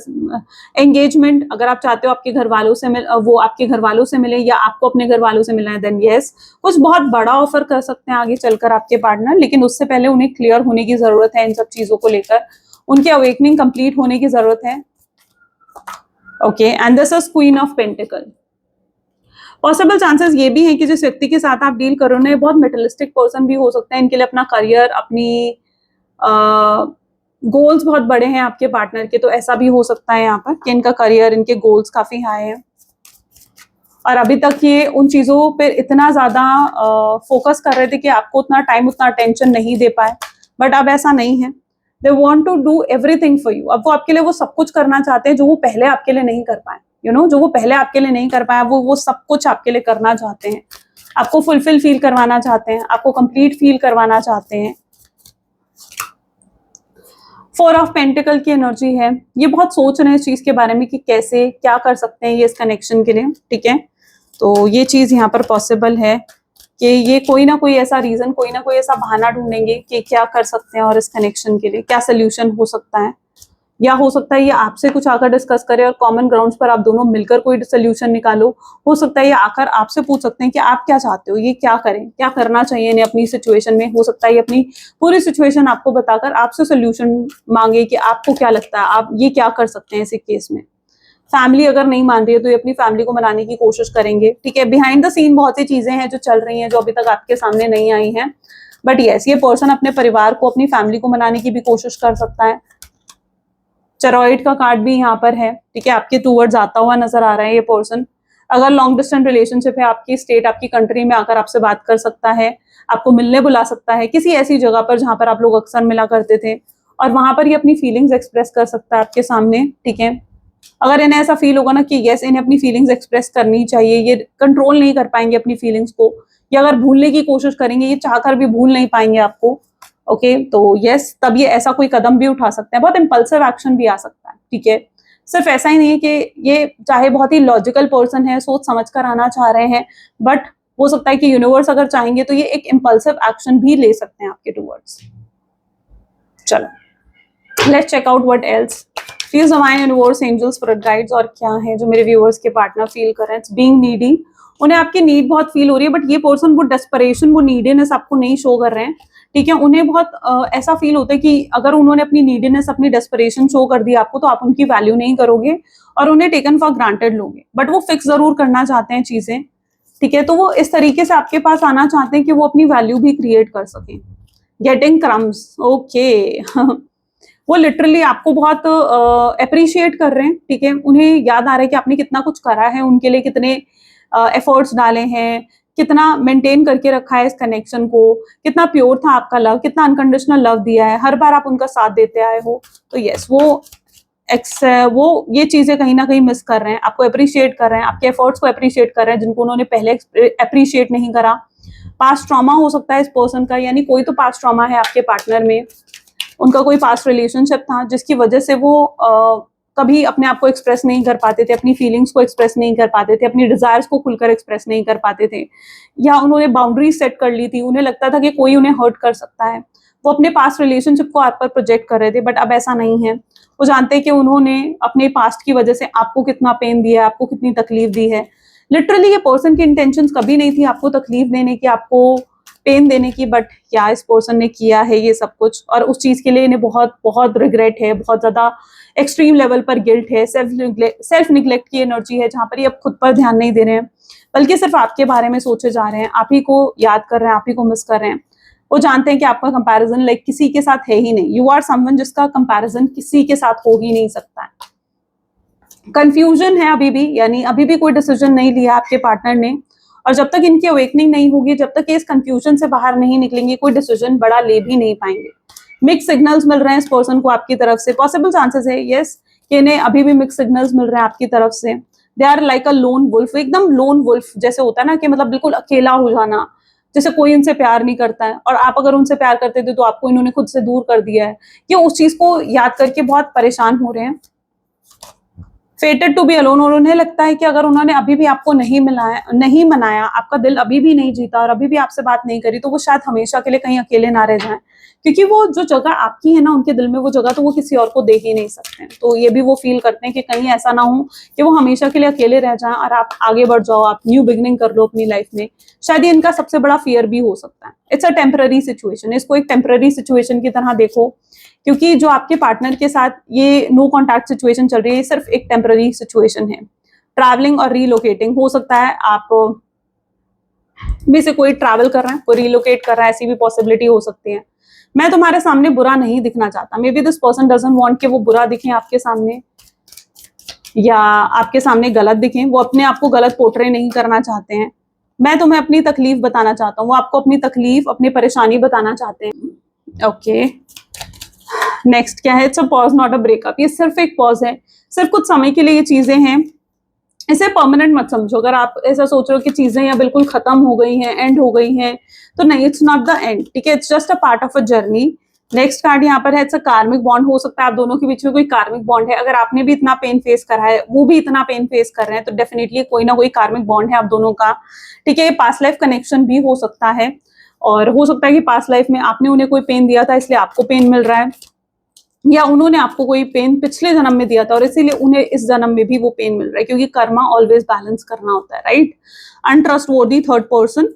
एंगेजमेंट। अगर आप चाहते हो आपके घर वालों से वो आपके घर वालों से मिले या आपको अपने घर वालों से मिलना है, देन यस, कुछ बहुत बड़ा ऑफर कर सकते हैं आगे चलकर आपके पार्टनर। लेकिन उससे पहले उन्हें क्लियर होने की जरूरत है इन सब चीजों को लेकर, उनकी अवेकनिंग कंप्लीट होने की जरूरत है, okay. And this is queen of pentacle. Possible chances ये भी हैं कि जिस व्यक्ति के साथ आप डील कर रहे हो बहुत मेटलिस्टिक पर्सन भी हो सकता है। इनके लिए अपना करियर, अपनी गोल्स बहुत बड़े हैं आपके पार्टनर के, तो ऐसा भी हो सकता है यहाँ पर कि इनका करियर, इनके गोल्स काफी हाई है और अभी तक ये उन चीजों पे इतना ज्यादा फोकस कर रहे थे कि आपको उतना टाइम, उतना अटेंशन नहीं दे पाए, बट अब ऐसा नहीं है। They want to do everything for you. अब वो आपके लिए वो सब कुछ करना चाहते हैं जो वो पहले आपके लिए नहीं कर पाए। जो वो पहले आपके लिए नहीं कर पाया, वो सब कुछ आपके लिए करना चाहते हैं। आपको फुलफिल फील करवाना चाहते हैं, आपको कंप्लीट फील करवाना चाहते हैं। 4 ऑफ पेंटिकल की एनर्जी है। ये बहुत सोच रहे हैं इस चीज के बारे में कि कैसे क्या कर सकते हैं ये इस कनेक्शन के लिए, ठीक है। तो ये चीज यहाँ पर पॉसिबल है कि ये कोई ना कोई ऐसा रीजन, कोई ना कोई ऐसा बहाना ढूंढेंगे कि क्या कर सकते हैं और इस कनेक्शन के लिए क्या सोल्यूशन हो सकता है। या हो सकता है ये आपसे कुछ आकर डिस्कस करे और कॉमन ग्राउंड्स पर आप दोनों मिलकर कोई सोल्यूशन निकालो। हो सकता है ये आकर आपसे पूछ सकते हैं कि आप क्या चाहते हो, ये क्या करें, क्या करना चाहिए इन्हें अपनी सिचुएशन में। हो सकता है ये अपनी पूरी सिचुएशन आपको बताकर आपसे सोल्यूशन मांगे कि आपको क्या लगता है, आप ये क्या कर सकते हैं ऐसे केस में। फैमिली अगर नहीं मान रही है तो ये अपनी फैमिली को मनाने की कोशिश करेंगे, ठीक है। बिहाइंड द सीन बहुत सी चीजें हैं जो चल रही हैं, जो अभी तक आपके सामने नहीं आई हैं, बट यस, ये पर्सन अपने परिवार को, अपनी फैमिली को मनाने की भी कोशिश कर सकता है। चरॉइड का कार्ड भी यहाँ पर है, ठीक है। आपके टूवर्ड्स आता हुआ नजर आ रहा है ये पर्सन। अगर लॉन्ग डिस्टेंस रिलेशनशिप है, आपकी स्टेट, आपकी कंट्री में आकर आपसे बात कर सकता है, आपको मिलने बुला सकता है किसी ऐसी जगह पर जहां पर आप लोग अक्सर मिला करते थे, और वहां पर ये अपनी फीलिंग्स एक्सप्रेस कर सकता है आपके सामने, ठीक है। अगर इन्हें ऐसा फील होगा ना कि यस, इन्हें अपनी फीलिंग्स एक्सप्रेस करनी चाहिए, ये कंट्रोल नहीं कर पाएंगे अपनी फीलिंग्स को, या अगर भूलने की कोशिश करेंगे, ये चाहकर भी भूल नहीं पाएंगे आपको, ओके। तो यस, तब ये ऐसा कोई कदम भी उठा सकते हैं, बहुत इंपल्सिव एक्शन भी आ सकता है, ठीक है। सिर्फ ऐसा ही नहीं है कि ये चाहे बहुत ही लॉजिकल पर्सन है, सोच समझ कर आना चाह रहे हैं, बट हो सकता है कि यूनिवर्स अगर चाहेंगे तो ये एक इंपल्सिव एक्शन भी ले सकते हैं आपके टूवर्ड्स। चलो, let's check out what else please divine universe, angels, spirit guides, और क्या है जो मेरे व्यूअर्स के पार्टनर फील कर रहे हैं। It's being needy. उन्हें आपकी नीड बहुत फील हो रही है, बट ये पर्सन वो डेस्परेशन, वो नीडीनेस आपको नहीं शो कर रहे हैं, ठीक है। उन्हें बहुत ऐसा फील होता है कि अगर उन्होंने अपनी नीडीनेस, अपनी डेस्परेशन शो कर दी आपको, तो आप उनकी वैल्यू नहीं करोगे और उन्हें टेकन फॉर ग्रांटेड लोगे, बट वो फिक्स जरूर करना चाहते हैं चीजें, ठीक है। तो वो इस तरीके से आपके पास आना चाहते हैं कि वो अपनी वैल्यू भी क्रिएट कर सकें। Getting crumbs, okay. वो लिटरली आपको बहुत अप्रिशिएट कर रहे हैं, ठीक है। उन्हें याद आ रहा है कि आपने कितना कुछ करा है उनके लिए, कितने एफर्ट्स डाले हैं, कितना मेंटेन करके रखा है इस कनेक्शन को, कितना प्योर था आपका लव, कितना अनकंडीशनल लव दिया है, हर बार आप उनका साथ देते आए हो। तो यस, वो ये चीजें कहीं ना कहीं मिस कर रहे हैं, आपको अप्रिशिएट कर रहे हैं, आपके एफर्ट्स को अप्रिशिएट कर रहे हैं जिनको उन्होंने पहले अप्रिशिएट नहीं करा। पास्ट ट्रॉमा हो सकता है इस पर्सन का, यानी कोई तो पास्ट ट्रॉमा है आपके पार्टनर में। उनका कोई पास्ट रिलेशनशिप था जिसकी वजह से वो कभी अपने आप को एक्सप्रेस नहीं कर पाते थे, अपनी फीलिंग्स को एक्सप्रेस नहीं कर पाते थे, अपनी डिजायर्स को खुलकर एक्सप्रेस नहीं कर पाते थे, या उन्होंने बाउंड्रीज सेट कर ली थी, उन्हें लगता था कि कोई उन्हें हर्ट कर सकता है। वो अपने पास्ट रिलेशनशिप को आप पर प्रोजेक्ट कर रहे थे, बट अब ऐसा नहीं है। वो जानते हैं कि उन्होंने अपने पास्ट की वजह से आपको कितना पेन दिया है, आपको कितनी तकलीफ दी है। लिटरली ये पर्सन की इंटेंशंस कभी नहीं थी आपको तकलीफ देने की, आपको पेन देने की, बट क्या इस पर्सन ने किया है ये सब कुछ, और उस चीज के लिए इन्हें बहुत बहुत रिग्रेट है, बहुत ज्यादा एक्सट्रीम लेवल पर गिल्ट है, सेल्फ निग्लेक्ट की एनर्जी है, जहां पर ये अब खुद पर ध्यान नहीं दे रहे हैं, बल्कि सिर्फ आपके बारे में सोचे जा रहे हैं, आप ही को याद कर रहे हैं, आप ही को मिस कर रहे हैं। वो जानते हैं कि आपका कंपैरिजन लाइक किसी के साथ है ही नहीं। यू आर समवन जिसका कंपैरिजन किसी के साथ हो ही नहीं सकता है। कंफ्यूजन है अभी भी, यानी अभी भी कोई डिसीजन नहीं लिया आपके पार्टनर ने, और जब तक इनकी अवेकनिंग नहीं होगी, जब तक ये इस कंफ्यूजन से बाहर नहीं निकलेंगे, कोई डिसीजन बड़ा ले भी नहीं पाएंगे। मिक्स सिग्नल्स मिल रहे हैं इस पर्सन को आपकी तरफ से। पॉसिबल चांसेस है यस कि इन्हें अभी भी मिक्स सिग्नल्स मिल रहे हैं आपकी तरफ से। They are like a lone wolf, एकदम लोन वुल्फ जैसे होता है ना, कि मतलब बिल्कुल अकेला हो जाना, जैसे कोई इनसे प्यार नहीं करता है, और आप अगर उनसे प्यार करते थे तो आपको इन्होंने खुद से दूर कर दिया है। ये उस चीज को याद करके बहुत परेशान हो रहे हैं। फेटेड टू बी अलोन, और उन्हें लगता है कि अगर उन्होंने अभी भी आपको नहीं मनाया, आपका दिल अभी भी नहीं जीता और अभी भी आपसे बात नहीं करी, तो वो शायद हमेशा के लिए कहीं अकेले ना रह जाएं, क्योंकि वो जो जगह आपकी है ना उनके दिल में, वो जगह तो वो किसी और को दे ही नहीं सकते हैं। तो ये भी वो फील करते हैं कि कहीं ऐसा ना हो कि वो हमेशा के लिए अकेले रह जाएं और आप आगे बढ़ जाओ, आप न्यू बिगनिंग कर लो अपनी लाइफ में। शायद ये इनका सबसे बड़ा फियर भी हो सकता है। इट्स अ टेम्पररी सिचुएशन, इसको एक टेम्पररी सिचुएशन की तरह देखो, क्योंकि जो आपके पार्टनर के साथ ये नो कॉन्टैक्ट सिचुएशन चल रही है, ये सिर्फ एक टेम्पररी सिचुएशन है। ट्रैवलिंग और रीलोकेटिंग हो सकता है, आप में से कोई ट्रैवल कर रहा है, कोई रीलोकेट कर रहा है, ऐसी भी पॉसिबिलिटी हो सकती है। मैं तुम्हारे सामने बुरा नहीं दिखना चाहता। May be this person doesn't want कि वो बुरा दिखे आपके सामने या आपके सामने गलत दिखें। वो अपने आप को गलत पोर्ट्रे नहीं करना चाहते हैं। मैं तुम्हें अपनी तकलीफ बताना चाहता हूँ, वो आपको अपनी तकलीफ, अपनी परेशानी बताना चाहते हैं। ओके, नेक्स्ट क्या है? It's a pause not a breakup. ये सिर्फ एक पॉज है, सिर्फ कुछ समय के लिए ये चीजें हैं, इसे परमानेंट मत समझो। अगर आप ऐसा सोच रहे हो कि चीजें यहाँ बिल्कुल खत्म हो गई हैं, एंड हो गई हैं, तो नहीं, इट्स नॉट द एंड, ठीक है, it's just a part of a journey. Next card यहाँ पर है, इट्स अ कार्मिक बॉन्ड। हो सकता है आप दोनों के बीच में कोई कार्मिक बॉन्ड है। अगर आपने भी इतना पेन फेस करा है, वो भी इतना पेन फेस कर रहे हैं, तो डेफिनेटली कोई ना कोई कार्मिक बॉन्ड है आप दोनों का, ठीक है। ये पास्ट लाइफ कनेक्शन भी हो सकता है, और हो सकता है कि पास्ट लाइफ में आपने उन्हें कोई पेन दिया था, इसलिए आपको पेन मिल रहा है, या उन्होंने आपको कोई पेन पिछले जन्म में दिया था और इसीलिए उन्हें इस जन्म में भी वो पेन मिल रहा है, क्योंकि कर्मा ऑलवेज बैलेंस करना होता है, राइट। अनट्रस्टवर्दी थर्ड पर्सन,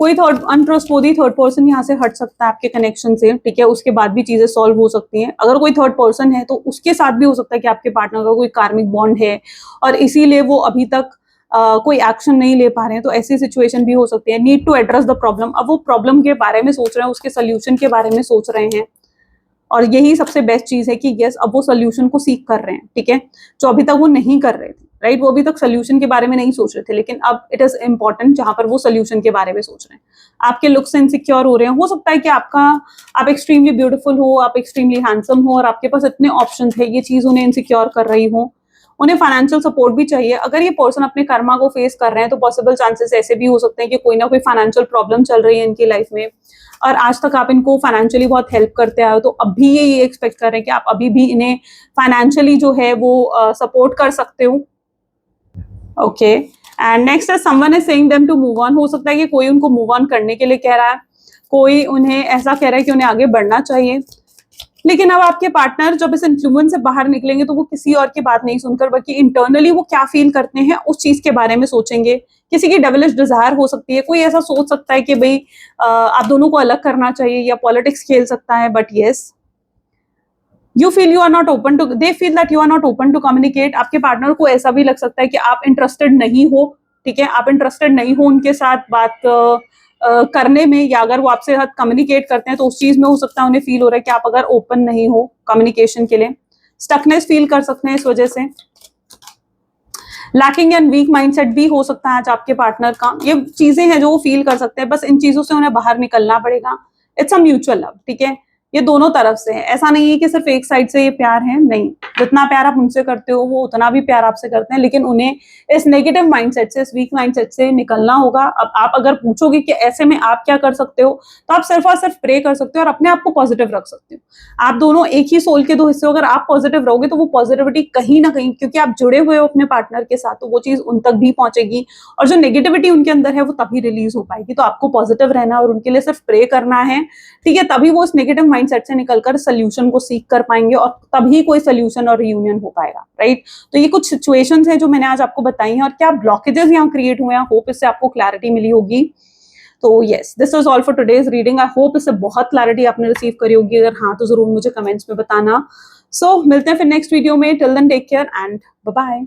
कोई अनट्रस्टवर्दी थर्ड पर्सन यहाँ से हट सकता है आपके कनेक्शन से, ठीक है। उसके बाद भी चीजें सॉल्व हो सकती हैं। अगर कोई थर्ड पर्सन है तो उसके साथ भी हो सकता है कि आपके पार्टनर का कोई कार्मिक बॉन्ड है और इसीलिए वो अभी तक कोई एक्शन नहीं ले पा रहे हैं, तो ऐसी सिचुएशन भी हो सकती है। Need to address the problem, अब वो प्रॉब्लम के बारे में सोच रहे हैं, उसके सोल्यूशन के बारे में सोच रहे हैं, और यही सबसे बेस्ट चीज है कि यस, अब वो सोल्यूशन को सीख कर रहे हैं, ठीक है, जो अभी तक वो नहीं कर रहे थे, राइट। वो अभी तक सोल्यूशन के बारे में नहीं सोच रहे थे, लेकिन अब इट इज इंपॉर्टेंट जहां पर वो सोल्यूशन के बारे में सोच रहे हैं। आपके लुक से इनसिक्योर हो रहे हैं। हो सकता है कि आप एक्सट्रीमली ब्यूटीफुल हो, आप एक्सट्रीमली हैंडसम हो और आपके पास इतने ऑप्शन है, ये चीज उन्हें इनसिक्योर कर रही हो। उन्हें फाइनेंशियल सपोर्ट भी चाहिए। अगर ये पर्सन अपने कर्मा को फेस कर रहे हैं, तो पॉसिबल चांसेस ऐसे भी हो सकते हैं कि कोई ना कोई फाइनेंशियल प्रॉब्लम चल रही है इनकी लाइफ में, और आज तक आप इनको फाइनेंशियली बहुत हेल्प करते आए हो, तो अब भी ये एक्सपेक्ट कर रहे हैं कि आप अभी भी इन्हें फाइनेंशियली जो है वो सपोर्ट कर सकते हो। ओके, एंड नेक्स्ट है someone is saying them to move on. हो सकता है कि कोई उनको मूव ऑन करने के लिए कह रहा है, कोई उन्हें ऐसा कह रहा है कि उन्हें आगे बढ़ना चाहिए। लेकिन अब आपके पार्टनर जब इस इन्फ्लुएंस से बाहर निकलेंगे, तो वो किसी और की बात नहीं सुनकर, बल्कि इंटरनली वो क्या फील करते हैं उस चीज के बारे में सोचेंगे। किसी की डेविलिश डिजायर हो सकती है, कोई ऐसा सोच सकता है कि भाई आप दोनों को अलग करना चाहिए, या पॉलिटिक्स खेल सकता है, but yes, you feel you are not open to, they feel that you are not open to communicate. आपके पार्टनर को ऐसा भी लग सकता है कि आप इंटरेस्टेड नहीं हो, ठीक है, आप इंटरेस्टेड नहीं हो उनके साथ बात करने में, या अगर वो आपसे कम्युनिकेट करते हैं तो उस चीज में हो सकता है उन्हें फील हो रहा है कि आप अगर ओपन नहीं हो कम्युनिकेशन के लिए। स्टकनेस फील कर सकते हैं इस वजह से। लैकिंग एंड वीक माइंडसेट भी हो सकता है आज आपके पार्टनर का। ये चीजें हैं जो वो फील कर सकते हैं, बस इन चीजों से उन्हें बाहर निकलना पड़ेगा। इट्स अ म्यूचुअल लव, ठीक है, ये दोनों तरफ से है। ऐसा नहीं है कि सिर्फ एक साइड से ये प्यार है, नहीं, जितना प्यार आप उनसे करते हो वो उतना भी प्यार आपसे करते हैं, लेकिन उन्हें इस नेगेटिव माइंडसेट से, इस वीक माइंडसेट से निकलना होगा। अब आप अगर पूछोगे कि ऐसे में आप क्या कर सकते हो, तो आप सिर्फ और सिर्फ प्रे कर सकते हो और अपने आप को पॉजिटिव रख सकते हो। आप दोनों एक ही सोल के दो हिस्से हो, अगर आप पॉजिटिव रहोगे तो वो पॉजिटिविटी कहीं ना कहीं, क्योंकि आप जुड़े हुए हो अपने पार्टनर के साथ, तो वो चीज उन तक भी पहुंचेगी, और जो नेगेटिविटी उनके अंदर है वो तभी रिलीज हो पाएगी। तो आपको पॉजिटिव रहना और उनके लिए सिर्फ प्रे करना है, ठीक है, तभी वो इस नेगेटिव माइंडसेट से निकलकर सोल्यूशन को सीख कर पाएंगे, और तभी कोई सोल्यूशन और रियूनियन हो पाएगा, राइट। तो ये कुछ सिचुएशंस हैं जो मैंने आज आपको बताई हैं, और क्या ब्लॉकेजेस यहाँ क्रिएट हुए हैं। होप इससे आपको क्लैरिटी मिली होगी। तो yes, this was all for today's reading. I hope इससे बहुत क्लैरिटी आपने रिसीव करी होगी। अगर हाँ, तो जरूर मुझे कमेंट्स में बताना। सो मिलते हैं फिर नेक्स्ट वीडियो में। Till then take care and bye bye.